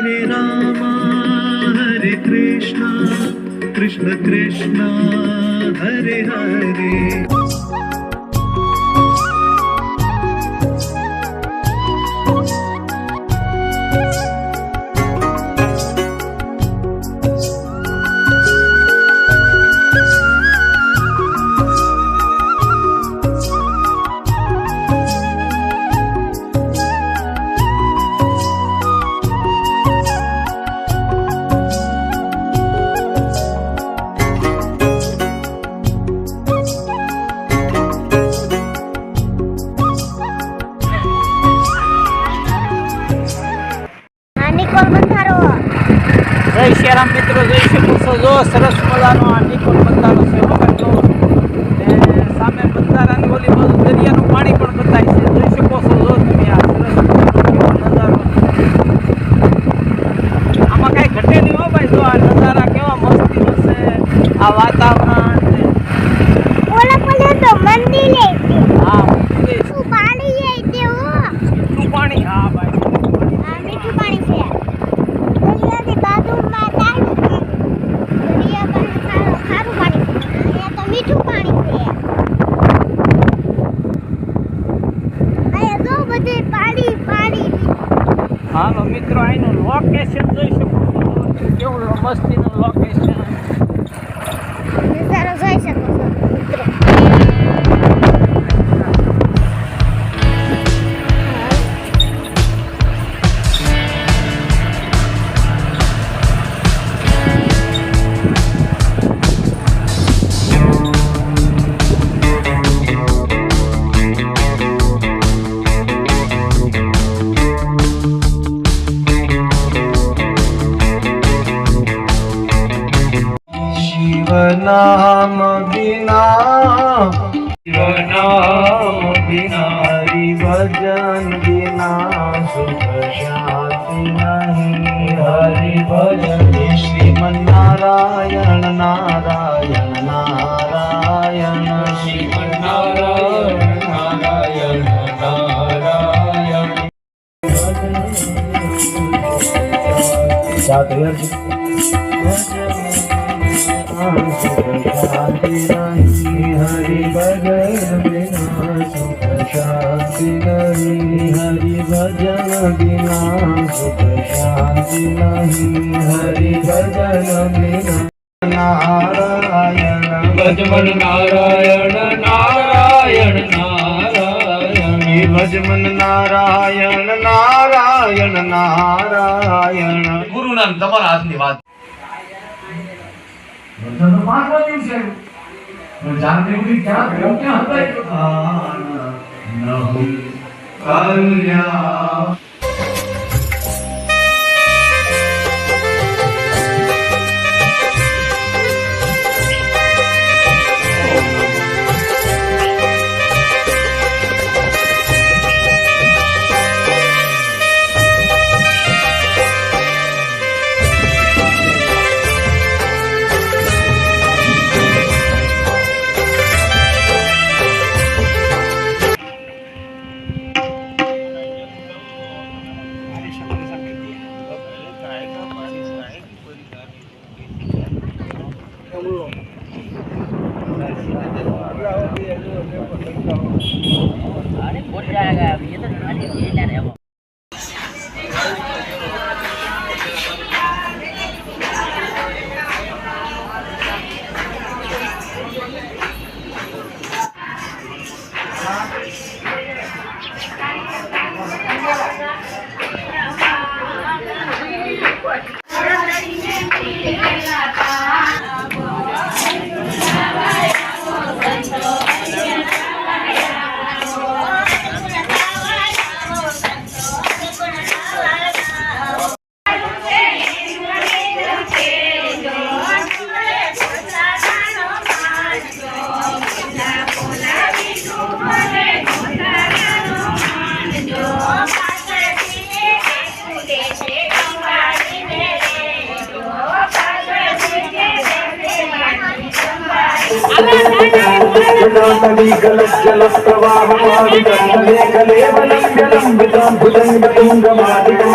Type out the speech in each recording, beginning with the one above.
Hare Rama, Hare Krishna, Krishna Krishna, Hare Hare. જય શ્રીરામ મિત્રો, જોઈ શકો છો જો સરસ મજાનો આ નિકોલ બંધારો છે. સામે બંધારાની ઓલી બાજુ દરિયાનું પાણી પણ બતાય છે. જોઈ શકો છો જો તમે આ સરસ કેવો નજારો. આમાં કઈ ઘટે નહીં હો ભાઈ. જો આ નજારા કેવા મસ્તીનો છે, આ વાતાવરણ. તો મંદિર હા મંદિર પાણી મીઠું પાણી. હા ભાઈ મીઠું પાણી છે. દરિયાની બાજુમાં ખારું પાણી છે. અહીંયા તો મીઠું પાણી છે. અહીંયા જો બધે પાણી પાણી. હાલો મિત્રો, અહીંનું લોકેશન જોઈ શકો છો કેવું મસ્તીનું લોકેશન. નજારો જોઈ શકો છો મિત્રો. नाम बिना हरि भजन बिना सुख शांति नहीं. हरि भजन श्रीमन नारायण नारायण नारायण श्रीमन नारायण नारायण नारायण. शांति नहीं. हरि भजन बिना सुख शांति नहीं. हरि भजन बिना सुख शांति नहीं. हरि भजन बिना नारायण भजमन नारायण नारायण नारायण. भजमन नारायण नारायण नारायण. गुरु नाम તમારા હાથની વાત. तो 5 દિવસે जानते हो कि क्या होता है कल्याण. अरे बोल जाएगा अभी, ये तो ये ले रहे हो. जलप्रवाहमादिकलेवलम्ब्यलम्बितं भुजङ्गतुङ्गमादिकं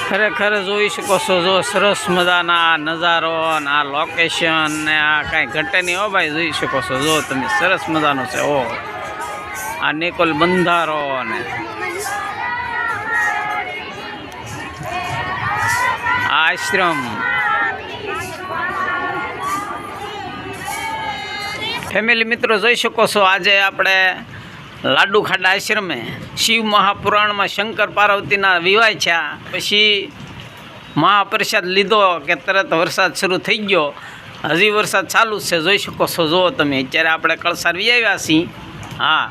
ખરેખર જોઈ શકો છો, જો સરસ મજાના નજારો ને આ લોકેશન ને આ કાંઈ ઘટે નહીં. હો ભાઈ, જોઈ શકો છો, જો તમે સરસ મજાનું છે. ઓ આ નિકોલ બંધારો ને આ આશ્રમ. ફેમિલી મિત્રો જોઈ શકો છો, આજે આપણે લાડુ ખાડા આશ્રમે શિવ મહાપુરાણમાં શંકર પાર્વતીના વિવાહ થયા પછી મહાપ્રસાદ લીધો કે તરત વરસાદ શરૂ થઈ ગયો. હજી વરસાદ ચાલુ જ છે, જોઈ શકો છો. જુઓ તમે, અત્યારે આપણે કળસાર વી આવ્યા છીએ. હા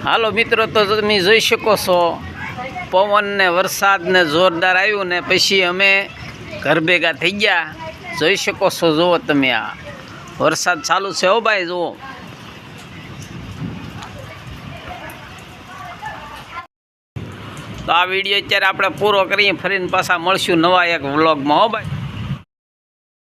હાલો મિત્રો, તો તમે જોઈ શકો છો પવન ને વરસાદ ને જોરદાર આવ્યું ને પછી અમે ઘર ભેગા થઈ ગયા. જોઈ શકો છો, જુઓ તમે, આ વરસાદ ચાલુ છે. હો ભાઈ, જુઓ. તો આ વિડીયો અત્યારે આપણે પૂરો કરીએ, ફરીને પાછા મળશું નવા એક વ્લોગમાં. હો ભાઈ.